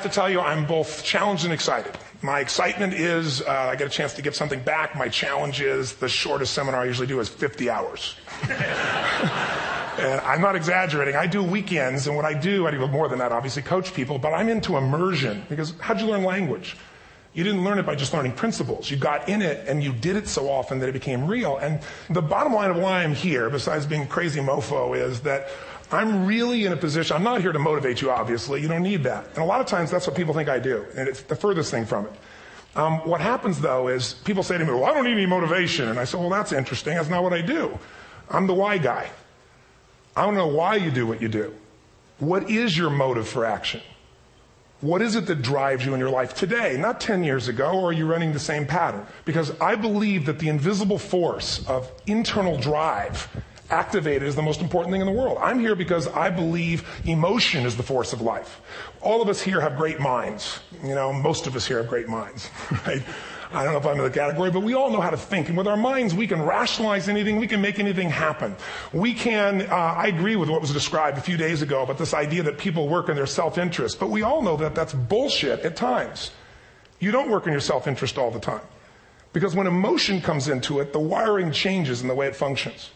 to tell you I'm both challenged and excited. My excitement is I get a chance to give something back. My challenge is the shortest seminar I usually do is 50 hours. And I'm not exaggerating. I do weekends, and what I do more than that, obviously, coach people, but I'm into immersion. Because how'd you learn language? You didn't learn it by just learning principles. You got in it, and you did it so often that it became real. And the bottom line of why I'm here, besides being a crazy mofo, is that I'm really in a position, I'm not here to motivate you, obviously. You don't need that. And a lot of times, that's what people think I do, and it's the furthest thing from it. What happens, though, is people say to me, well, I don't need any motivation. And I say, well, that's interesting. That's not what I do. I'm the why guy. I don't know why you do what you do. What is your motive for action? What is it that drives you in your life today, not 10 years ago, or are you running the same pattern? Because I believe that the invisible force of internal drive activated is the most important thing in the world. I'm here because I believe emotion is the force of life. All of us here have great minds. Most of us here have great minds, right? I don't know if I'm in the category, but we all know how to think. And with our minds, we can rationalize anything. We can make anything happen. We can, I agree with what was described a few days ago about this idea that people work in their self-interest. But we all know that that's bullshit at times. You don't work in your self-interest all the time. Because when emotion comes into it, the wiring changes in the way it functions.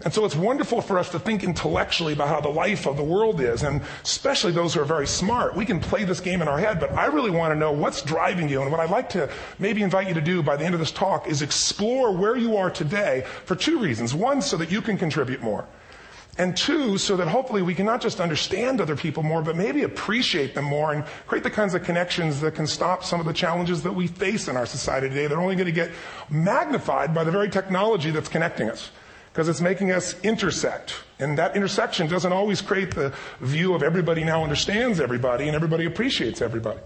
And so it's wonderful for us to think intellectually about how the life of the world is, and especially those who are very smart. We can play this game in our head, but I really want to know what's driving you. And what I'd like to maybe invite you to do by the end of this talk is explore where you are today for two reasons. One, so that you can contribute more. And two, so that hopefully we can not just understand other people more, but maybe appreciate them more and create the kinds of connections that can stop some of the challenges that we face in our society today. They're only going to get magnified by the very technology that's connecting us, because it's making us intersect. And that intersection doesn't always create the view of everybody now understands everybody and everybody appreciates everybody.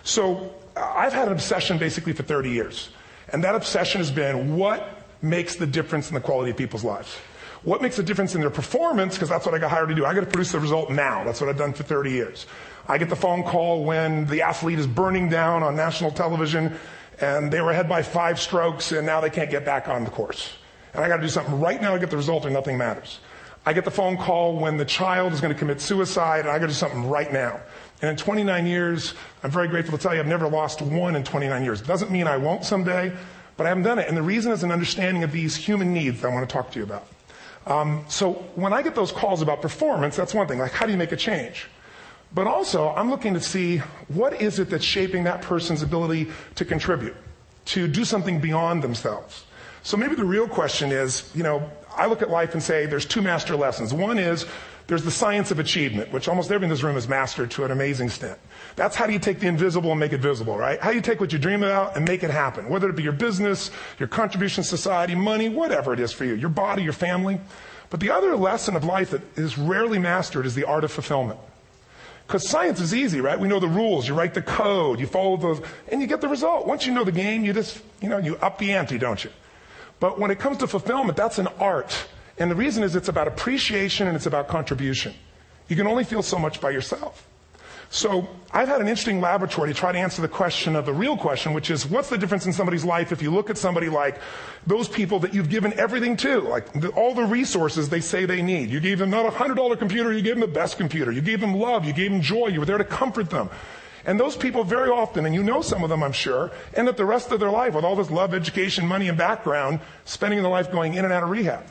So I've had an obsession basically for 30 years. And that obsession has been what makes the difference in the quality of people's lives? What makes a difference in their performance? Because that's what I got hired to do. I got to produce the result now. That's what I've done for 30 years. I get the phone call when the athlete is burning down on national television and they were ahead by 5 strokes and now they can't get back on the course. And I got to do something right now to get the result or nothing matters. I get the phone call when the child is going to commit suicide, and I got to do something right now. And in 29 years, I'm very grateful to tell you I've never lost one in 29 years. It doesn't mean I won't someday, but I haven't done it. And the reason is an understanding of these human needs that I want to talk to you about. So when I get those calls about performance, that's one thing, like how do you make a change? But also, I'm looking to see what is it that's shaping that person's ability to contribute, to do something beyond themselves. So maybe the real question is, I look at life and say there's 2 master lessons. One is there's the science of achievement, which almost everyone in this room has mastered to an amazing extent. That's how do you take the invisible and make it visible, right? How do you take what you dream about and make it happen, whether it be your business, your contribution to society, money, whatever it is for you, your body, your family. But the other lesson of life that is rarely mastered is the art of fulfillment. Because science is easy, right? We know the rules. You write the code, you follow those, and you get the result. Once you know the game, you just, you up the ante, don't you? But when it comes to fulfillment, that's an art. And the reason is it's about appreciation and it's about contribution. You can only feel so much by yourself. So I've had an interesting laboratory to try to answer the question of the real question, which is what's the difference in somebody's life if you look at somebody like those people that you've given everything to, like all the resources they say they need. You gave them not a $100 computer, you gave them the best computer. You gave them love, you gave them joy, you were there to comfort them. And those people very often, and you know some of them I'm sure, end up the rest of their life with all this love, education, money, and background, spending their life going in and out of rehab.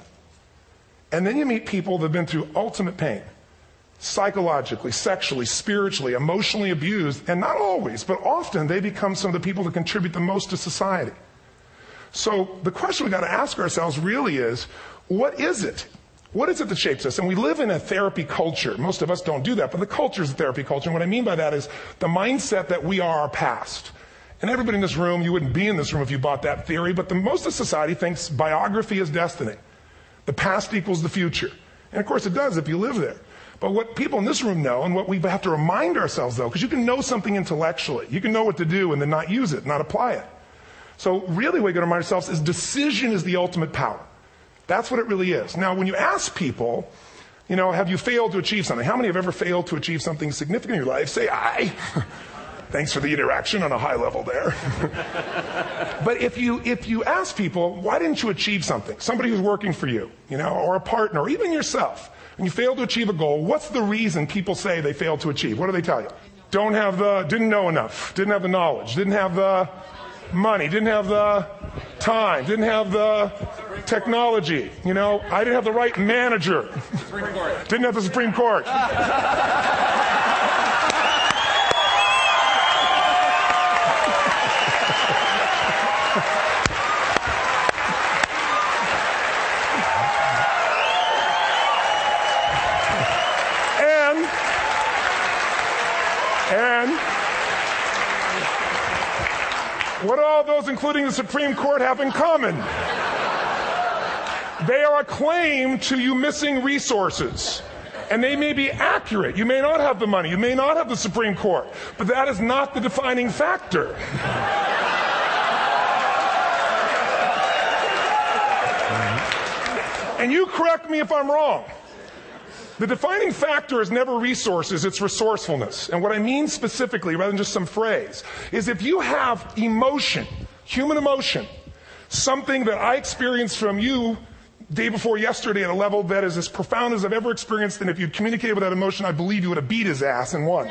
And then you meet people that have been through ultimate pain, psychologically, sexually, spiritually, emotionally abused, and not always, but often they become some of the people that contribute the most to society. So the question we've got to ask ourselves really is, what is it? What is it that shapes us? And we live in a therapy culture. Most of us don't do that, but the culture is a therapy culture. And what I mean by that is the mindset that we are our past. And everybody in this room, you wouldn't be in this room if you bought that theory, but most of society thinks biography is destiny. The past equals the future. And of course it does if you live there. But what people in this room know, and what we have to remind ourselves though, because you can know something intellectually. You can know what to do and then not use it, not apply it. So really what we got to remind ourselves is decision is the ultimate power. That's what it really is. Now, when you ask people, have you failed to achieve something? How many have ever failed to achieve something significant in your life? Say, I. Thanks for the interaction on a high level there. But if you ask people, why didn't you achieve something? Somebody who's working for you, or a partner, or even yourself, and you failed to achieve a goal, what's the reason people say they failed to achieve? What do they tell you? didn't know enough, didn't have the knowledge, didn't have the money, didn't have the time, didn't have the technology. I didn't have the right manager. Didn't have the Supreme Court. And what do all those, including the Supreme Court, have in common? They are a claim to you missing resources. And they may be accurate. You may not have the money. You may not have the Supreme Court. But that is not the defining factor. And you correct me if I'm wrong. The defining factor is never resources, it's resourcefulness. And what I mean specifically, rather than just some phrase, is if you have emotion, human emotion, something that I experienced from you day before yesterday at a level that is as profound as I've ever experienced, and if you'd communicated with that emotion, I believe you would have beat his ass and won.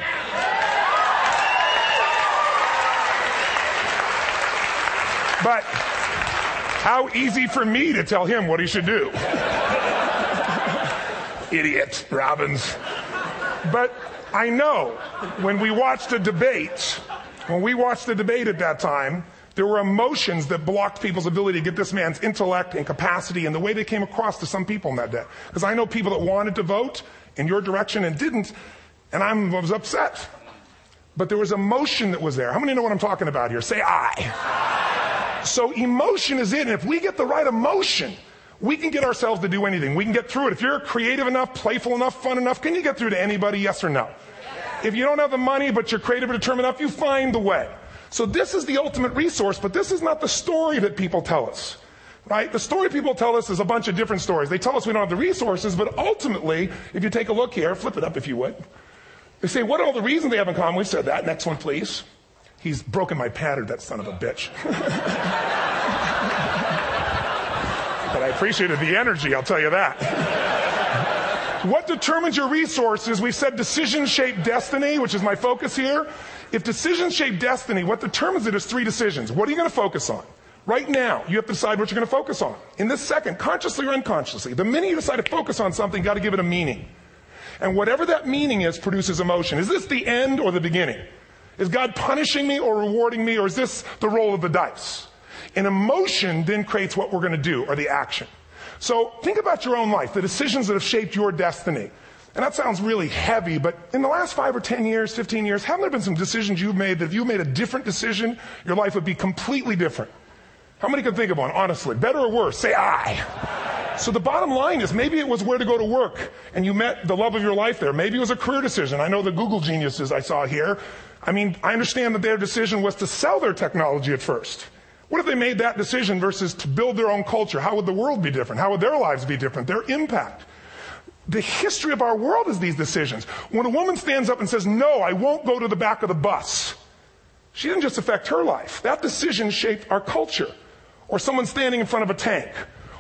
But how easy for me to tell him what he should do. Idiot, Robbins. But I know when we watched a debate at that time, there were emotions that blocked people's ability to get this man's intellect and capacity and the way they came across to some people in that day. Because I know people that wanted to vote in your direction and didn't, and I was upset. But there was emotion that was there. How many know what I'm talking about here? Say I. So emotion is it, and if we get the right emotion, we can get ourselves to do anything. We can get through it. If you're creative enough, playful enough, fun enough, can you get through to anybody, yes or no? If you don't have the money, but you're creative and determined enough, you find the way. So this is the ultimate resource, but this is not the story that people tell us, right? The story people tell us is a bunch of different stories. They tell us we don't have the resources, but ultimately, if you take a look here, flip it up if you would. They say, what are all the reasons they have in common? We've said that. Next one, please. He's broken my pattern, that son of a bitch. But I appreciated the energy, I'll tell you that. What determines your resources? We've said decisions shape destiny, which is my focus here. If decisions shape destiny, what determines it is 3 decisions. What are you going to focus on? Right now, you have to decide what you're going to focus on. In this second, consciously or unconsciously, the minute you decide to focus on something, you've got to give it a meaning. And whatever that meaning is produces emotion. Is this the end or the beginning? Is God punishing me or rewarding me, or is this the roll of the dice? And emotion then creates what we're going to do, or the action. So think about your own life, the decisions that have shaped your destiny. And that sounds really heavy, but in the last 5 or 10 years, 15 years, haven't there been some decisions you've made that if you made a different decision, your life would be completely different? How many can think of one, honestly? Better or worse? Say I. So the bottom line is maybe it was where to go to work, and you met the love of your life there. Maybe it was a career decision. I know the Google geniuses I saw here. I understand that their decision was to sell their technology at first. What if they made that decision versus to build their own culture? How would the world be different? How would their lives be different? Their impact. The history of our world is these decisions. When a woman stands up and says, no, I won't go to the back of the bus, she didn't just affect her life. That decision shaped our culture. Or someone standing in front of a tank.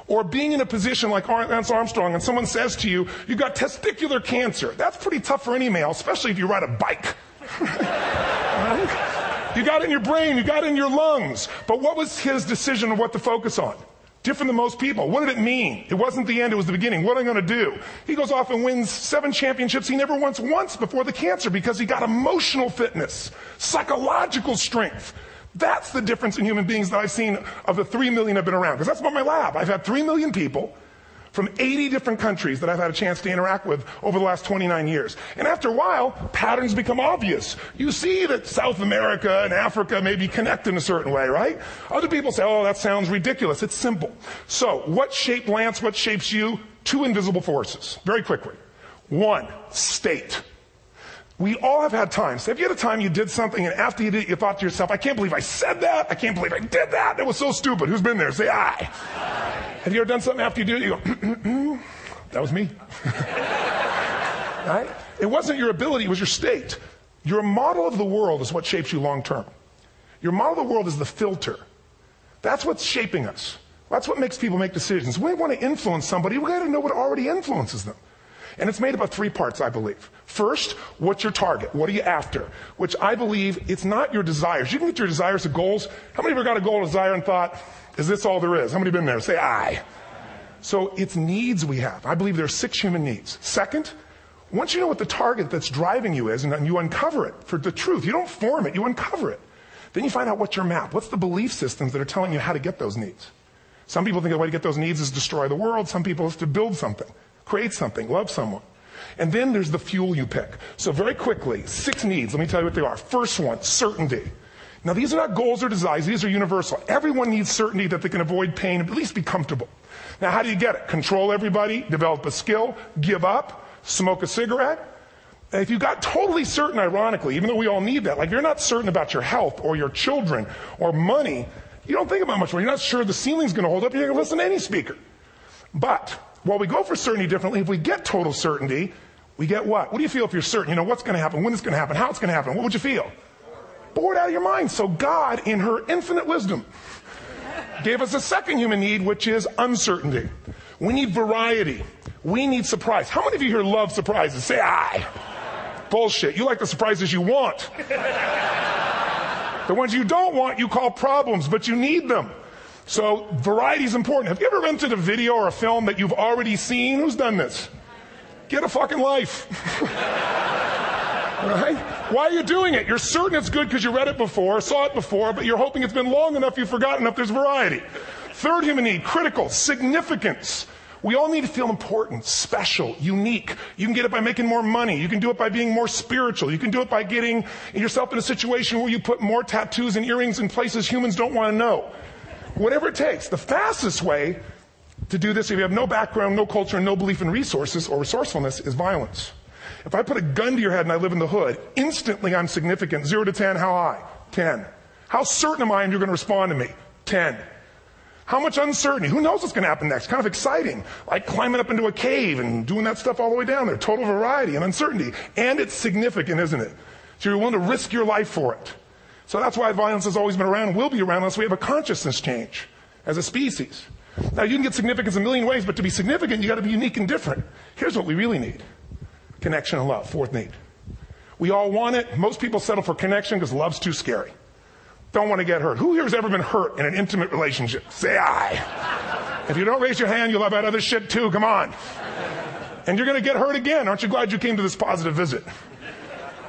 Or being in a position like Lance Armstrong and someone says to you, you've got testicular cancer. That's pretty tough for any male, especially if you ride a bike. Right? You got it in your brain, you got it in your lungs. But what was his decision of what to focus on? Different than most people. What did it mean? It wasn't the end, it was the beginning. What am I going to do? He goes off and wins 7 championships he never won once before the cancer because he got emotional fitness, psychological strength. That's the difference in human beings that I've seen of the 3 million I've been around. Because that's about my lab. I've had 3 million people from 80 different countries that I've had a chance to interact with over the last 29 years. And after a while, patterns become obvious. You see that South America and Africa maybe connect in a certain way, right? Other people say, oh, that sounds ridiculous. It's simple. So what shaped Lance? What shapes you? 2 invisible forces. Very quickly. 1, state. We all have had times. Have you had a time you did something and after you did it, you thought to yourself, I can't believe I said that. I can't believe I did that. That was so stupid. Who's been there? Say aye. Have you ever done something after you do it? You go, that was me. Right? It wasn't your ability, it was your state. Your model of the world is what shapes you long term. Your model of the world is the filter. That's what's shaping us. That's what makes people make decisions. When we want to influence somebody, we got to know what already influences them. And it's made up of 3 parts, I believe. First, what's your target? What are you after? Which I believe it's not your desires. You can get your desires to goals. How many of you got a goal or desire and thought, is this all there is? How many have been there? Say aye. So it's needs we have. I believe there are 6 human needs. Second, once you know what the target that's driving you is and you uncover it for the truth, you don't form it, you uncover it. Then you find out what's your map. What's the belief systems that are telling you how to get those needs? Some people think the way to get those needs is destroy the world. Some people is to build something, create something, love someone. And then there's the fuel you pick. So very quickly, 6 needs. Let me tell you what they are. First one, certainty. Now these are not goals or desires. These are universal. Everyone needs certainty that they can avoid pain and at least be comfortable. Now how do you get it? Control everybody, develop a skill, give up, smoke a cigarette. If you got totally certain, ironically, even though we all need that, like you're not certain about your health or your children or money, you don't think about much more. You're not sure the ceiling's going to hold up. You're going to listen to any speaker. But while we go for certainty differently, if we get total certainty, we get what? What do you feel if you're certain? You know what's going to happen, when it's going to happen, how it's going to happen. What would you feel? Bored out of your mind. So God, in her infinite wisdom, gave us a second human need, which is uncertainty. We need variety. We need surprise. How many of you here love surprises? Say aye. Bullshit. You like the surprises you want. The ones you don't want, you call problems, but you need them. So variety is important. Have you ever rented a video or a film that you've already seen? Who's done this? Get a fucking life. Right? Why are you doing it? You're certain it's good because you read it before, saw it before, but you're hoping it's been long enough you've forgotten enough there's variety. Third human need, critical, significance. We all need to feel important, special, unique. You can get it by making more money. You can do it by being more spiritual. You can do it by getting yourself in a situation where you put more tattoos and earrings in places humans don't want to know. Whatever it takes. The fastest way to do this, if you have no background, no culture, and no belief in resources or resourcefulness, is violence. If I put a gun to your head and I live in the hood, instantly I'm significant. 0 to 10, how high? 10. How certain am I you're going to respond to me? 10. How much uncertainty? Who knows what's going to happen next? Kind of exciting. Like climbing up into a cave and doing that stuff all the way down there. Total variety and uncertainty. And it's significant, isn't it? So you're willing to risk your life for it. So that's why violence has always been around and will be around unless we have a consciousness change as a species. Now you can get significance a million ways, but to be significant, you got to be unique and different. Here's what we really need. Connection and love. Fourth need. We all want it. Most people settle for connection because love's too scary. Don't want to get hurt. Who here has ever been hurt in an intimate relationship? Say aye. If you don't raise your hand, you'll have had other shit too. Come on. And you're going to get hurt again. Aren't you glad you came to this positive visit?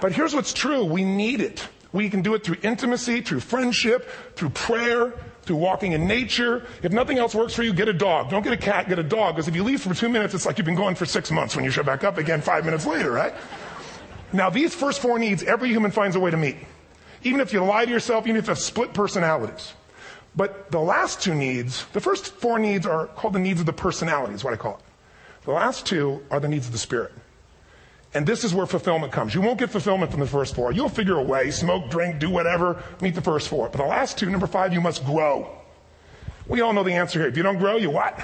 But here's what's true. We need it. We can do it through intimacy, through friendship, through prayer, through walking in nature. If nothing else works for you, get a dog. Don't get a cat, get a dog. Because if you leave for 2 minutes, it's like you've been going for 6 months when you show back up again 5 minutes later, right? Now, these first 4 needs, every human finds a way to meet. Even if you lie to yourself, even if you have split personalities. But the last 2 needs, the first 4 needs are called the needs of the personality, is what I call it. The last 2 are the needs of the spirit. And this is where fulfillment comes. You won't get fulfillment from the first 4. You'll figure a way, smoke, drink, do whatever, meet the first 4. But the last 2, number 5, you must grow. We all know the answer here. If you don't grow, you what?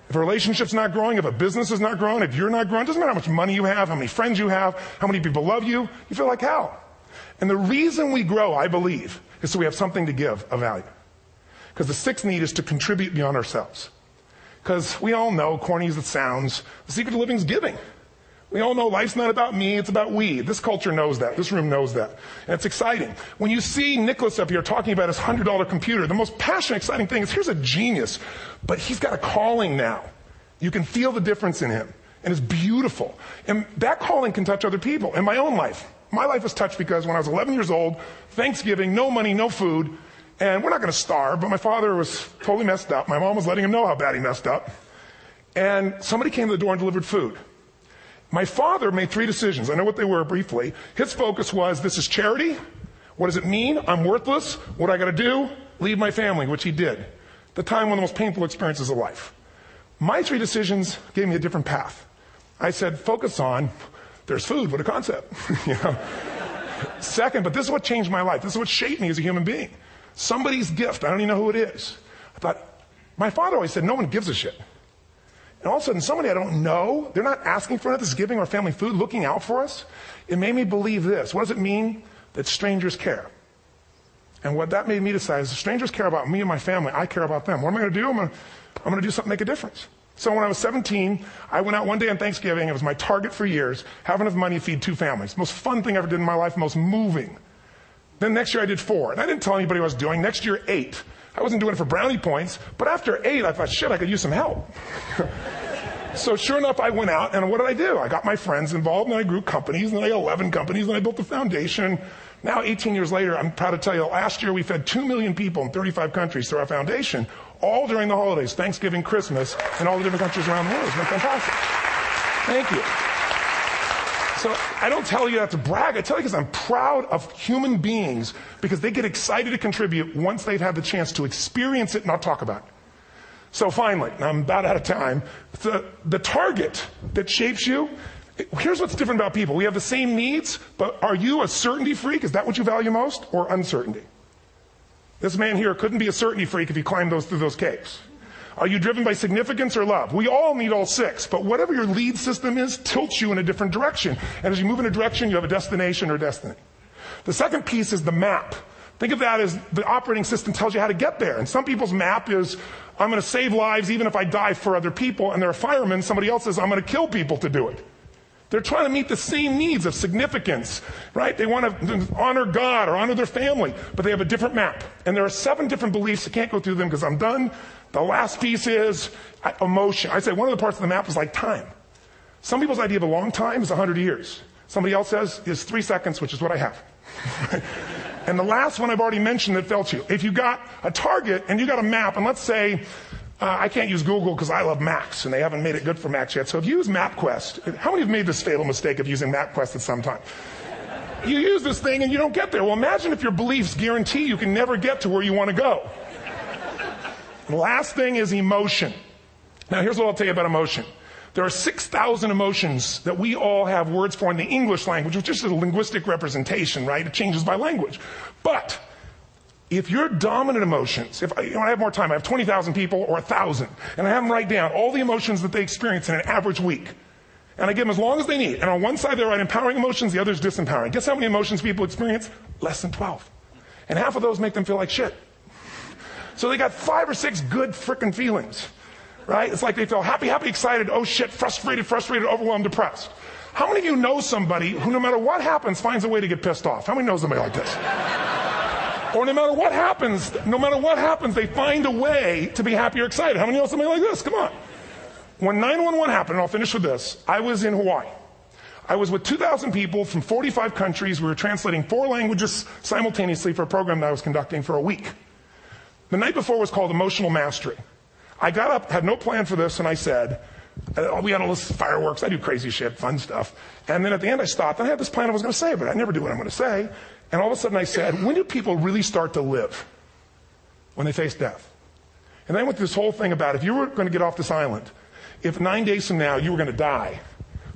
If a relationship's not growing, if a business is not growing, if you're not growing, it doesn't matter how much money you have, how many friends you have, how many people love you, you feel like hell. And the reason we grow, I believe, is so we have something to give of value. Because the 6th need is to contribute beyond ourselves. Because we all know, corny as it sounds, the secret of living is giving. We all know life's not about me, it's about we. This culture knows that. This room knows that. And it's exciting. When you see Nicholas up here talking about his $100 computer, the most passionate, exciting thing is here's a genius, but he's got a calling now. You can feel the difference in him. And it's beautiful. And that calling can touch other people. In my own life, my life was touched because when I was 11 years old, Thanksgiving, no money, no food, and we're not going to starve, but my father was totally messed up. My mom was letting him know how bad he messed up. And somebody came to the door and delivered food. My father made 3 decisions. I know what they were briefly. His focus was, this is charity. What does it mean? I'm worthless. What I got to do? Leave my family, which he did. The time, one of the most painful experiences of life. My 3 decisions gave me a different path. I said, focus on, there's food. What a concept. You know? Second, but this is what changed my life. This is what shaped me as a human being. Somebody's gift. I don't even know who it is. I thought, my father always said, no one gives a shit. And all of a sudden, somebody I don't know, they're not asking for it, this is giving our family food, looking out for us. It made me believe this. What does it mean? That strangers care. And what that made me decide is, if strangers care about me and my family, I care about them. What am I going to do? I'm going to do something to make a difference. So when I was 17, I went out one day on Thanksgiving. It was my target for years, have enough money to feed 2 families. Most fun thing I ever did in my life, most moving. Then next year I did 4. And I didn't tell anybody what I was doing. Next year, 8. I wasn't doing it for brownie points. But after 8, I thought, shit, I could use some help. So sure enough, I went out, and what did I do? I got my friends involved, and I grew companies, and I got 11 companies, and I built a foundation. Now, 18 years later, I'm proud to tell you, last year we fed 2 million people in 35 countries through our foundation, all during the holidays, Thanksgiving, Christmas, in all the different countries around the world. It's been fantastic. Thank you. So I don't tell you that to brag. I tell you because I'm proud of human beings because they get excited to contribute once they've had the chance to experience it and not talk about it. So finally, I'm about out of time, the target that shapes you, here's what's different about people. We have the same needs, but are you a certainty freak? Is that what you value most, or uncertainty? This man here couldn't be a certainty freak if he climbed through those caves. Are you driven by significance or love? We all need all 6, but whatever your lead system is tilts you in a different direction. And as you move in a direction, you have a destination or destiny. The second piece is the map. Think of that as the operating system tells you how to get there. And some people's map is, I'm going to save lives even if I die for other people. And they're a fireman. Somebody else says, I'm going to kill people to do it. They're trying to meet the same needs of significance, right? They want to honor God or honor their family, but they have a different map. And there are 7 different beliefs. I can't go through them because I'm done. The last piece is emotion. I say one of the parts of the map is like time. Some people's idea of a long time is 100 years. Somebody else says is 3 seconds, which is what I have. And the last one I've already mentioned that felt you. If you got a target and you got a map, and let's say, I can't use Google because I love Macs, and they haven't made it good for Macs yet. So if you use MapQuest, how many have made this fatal mistake of using MapQuest at some time? You use this thing and you don't get there. Well, imagine if your beliefs guarantee you can never get to where you want to go. The last thing is emotion. Now, here's what I'll tell you about emotion. There are 6,000 emotions that we all have words for in the English language, which is just a linguistic representation, right? It changes by language. But if your dominant emotions, if I have more time, I have 20,000 people or 1,000, and I have them write down all the emotions that they experience in an average week. And I give them as long as they need. And on one side, they write empowering emotions, the other is disempowering. Guess how many emotions people experience? Less than 12. And half of those make them feel like shit. So they got 5 or 6 good frickin' feelings, right? It's like they feel happy, happy, excited, oh shit, frustrated, overwhelmed, depressed. How many of you know somebody who no matter what happens finds a way to get pissed off? How many know somebody like this? Or no matter what happens, they find a way to be happy or excited. How many know somebody like this? Come on. When 9/11 happened, and I'll finish with this, I was in Hawaii. I was with 2,000 people from 45 countries. We were translating 4 languages simultaneously for a program that I was conducting for a week. The night before was called Emotional Mastery. I got up, had no plan for this, and I said, we had all this fireworks. I do crazy shit, fun stuff. And then at the end I stopped, and I had this plan I was going to say, but I never do what I'm going to say. And all of a sudden I said, when do people really start to live? When they face death. And then I went through this whole thing about if you were going to get off this island, if 9 days from now you were going to die,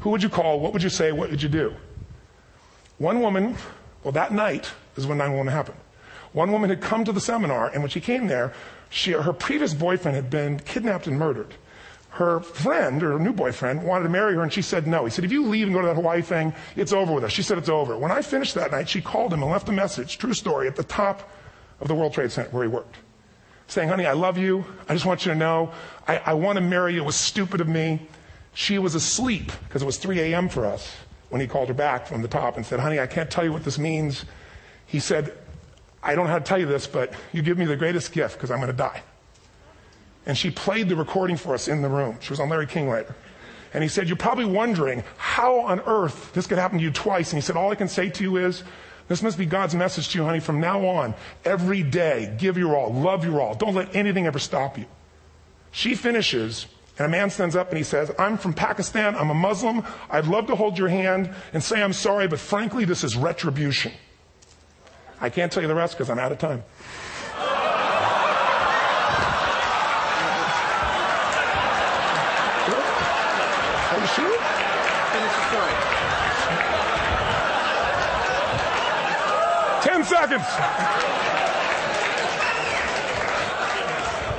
who would you call? What would you say? What would you do? One woman, well, that night is when 9/11 happened. One woman had come to the seminar, and when she came there, her previous boyfriend had been kidnapped and murdered. Her friend, or her new boyfriend, wanted to marry her, and she said no. He said, if you leave and go to that Hawaii thing, it's over with us. She said it's over. When I finished that night, she called him and left a message, true story, at the top of the World Trade Center where he worked, saying, honey, I love you. I just want you to know, I want to marry you. It was stupid of me. She was asleep, because it was 3 a.m. for us, when he called her back from the top and said, honey, I can't tell you what this means. He said, I don't know how to tell you this, but you give me the greatest gift because I'm going to die. And she played the recording for us in the room. She was on Larry King later. And he said, you're probably wondering how on earth this could happen to you twice. And he said, all I can say to you is, this must be God's message to you, honey. From now on, every day, give your all, love your all. Don't let anything ever stop you. She finishes, and a man stands up and he says, I'm from Pakistan. I'm a Muslim. I'd love to hold your hand and say I'm sorry, but frankly, this is retribution. I can't tell you the rest because I'm out of time. Are you sure? Finish the story. 10 seconds.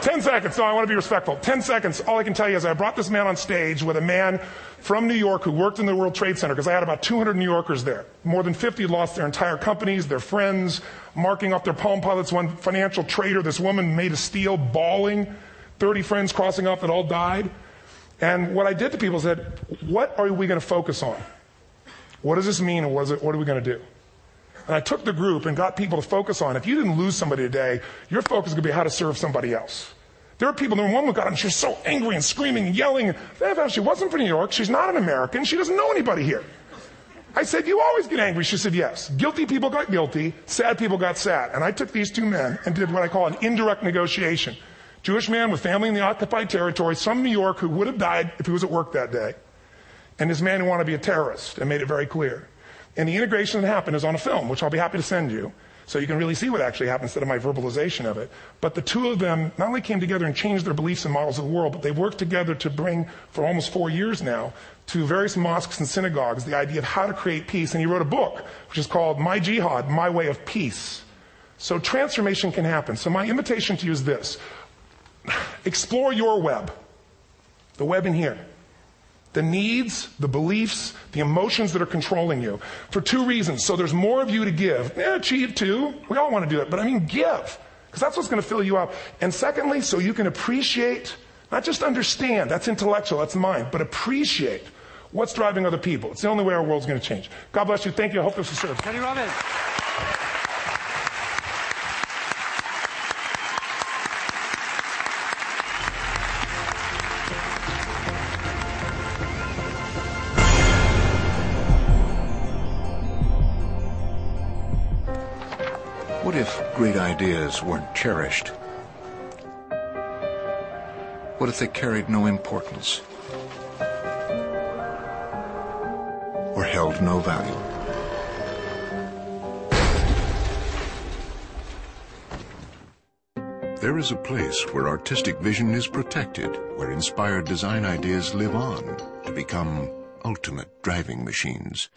10 seconds. No, I want to be respectful. 10 seconds. All I can tell you is I brought this man on stage with a man from New York who worked in the World Trade Center, because I had about 200 New Yorkers there. More than 50 lost their entire companies, their friends, marking off their Palm Pilots. One financial trader, this woman made of steel, bawling. 30 friends crossing off that all died. And what I did to people is said, what are we going to focus on? What does this mean, and what are we going to do? And I took the group and got people to focus on, if you didn't lose somebody today, your focus is going to be how to serve somebody else. There are people, one woman got up, she was so angry and screaming and yelling. She wasn't from New York. She's not an American. She doesn't know anybody here. I said, you always get angry. She said, yes. Guilty people got guilty. Sad people got sad. And I took these two men and did what I call an indirect negotiation. Jewish man with family in the occupied territory, from New York, who would have died if he was at work that day. And this man who wanted to be a terrorist, and made it very clear. And the integration that happened is on a film, which I'll be happy to send you, so you can really see what actually happened instead of my verbalization of it. But the two of them not only came together and changed their beliefs and models of the world, but they worked together to bring, for almost 4 years now, to various mosques and synagogues, the idea of how to create peace. And he wrote a book, which is called My Jihad, My Way of Peace. So transformation can happen. So my invitation to you is this. Explore your web, the web in here. The needs, the beliefs, the emotions that are controlling you. For two reasons. So there's more of you to give. Achieve too. We all want to do it. But I mean give. Because that's what's going to fill you up. And secondly, so you can appreciate, not just understand, that's intellectual, that's mind, but appreciate what's driving other people. It's the only way our world's going to change. God bless you. Thank you. I hope this was served. Tony Robbins. What if great ideas weren't cherished? What if they carried no importance? Or held no value? There is a place where artistic vision is protected, where inspired design ideas live on to become ultimate driving machines.